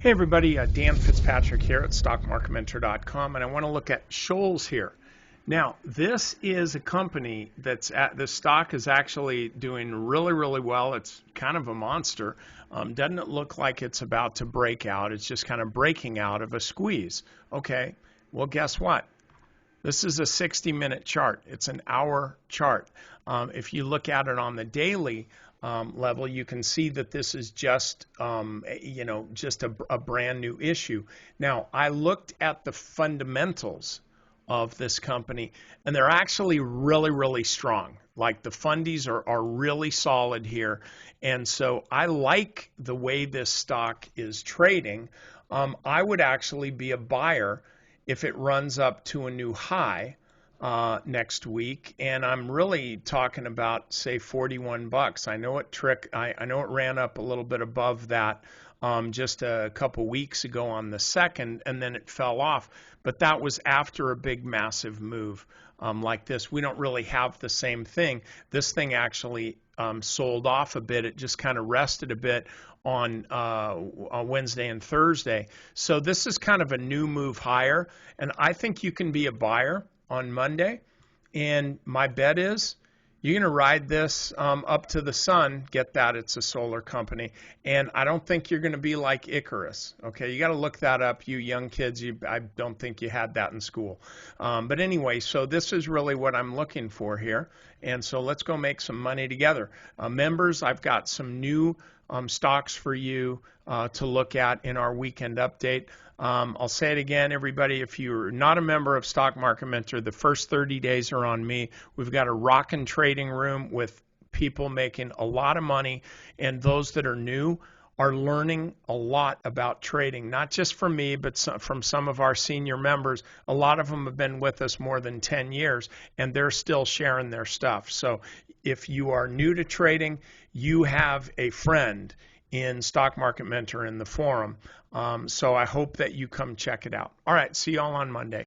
Hey everybody, Dan Fitzpatrick here at StockMarketMentor.com, and I want to look at Shoals here. Now, this is a company the stock is actually doing really well. It's kind of a monster. Doesn't it look like it's about to break out? It's just kind of breaking out of a squeeze. Okay, well guess what? This is a 60-minute chart. It's an hour chart. If you look at it on the daily level, you can see that this is just, just a brand new issue. Now, I looked at the fundamentals of this company, and they're actually really strong. Like the fundies are really solid here. And so I like the way this stock is trading. I would actually be a buyer if it runs up to a new high next week, and I'm really talking about, say, 41 bucks. I know I know it ran up a little bit above that just a couple weeks ago on the 2nd, and then it fell off. But that was after a big, massive move like this. We don't really have the same thing. This thing actually sold off a bit. It just kind of rested a bit on Wednesday and Thursday. So this is kind of a new move higher, and I think you can be a buyer on Monday. And my bet is you're going to ride this up to the sun. Get that? It's a solar company. And I don't think you're going to be like Icarus. Okay, you got to look that up, you young kids. I don't think you had that in school. But anyway, so this is really what I'm looking for here. And so let's go make some money together. Members, I've got some new stocks for you to look at in our weekend update. I'll say it again, everybody. If you're not a member of Stock Market Mentor, the first 30 days are on me. We've got a rockin' trading room with people making a lot of money, and those that are new are learning a lot about trading, not just from me, but from some of our senior members. A lot of them have been with us more than 10 years, and they're still sharing their stuff. So if you are new to trading, you have a friend in Stock Market Mentor in the forum. So I hope that you come check it out. All right, see you all on Monday.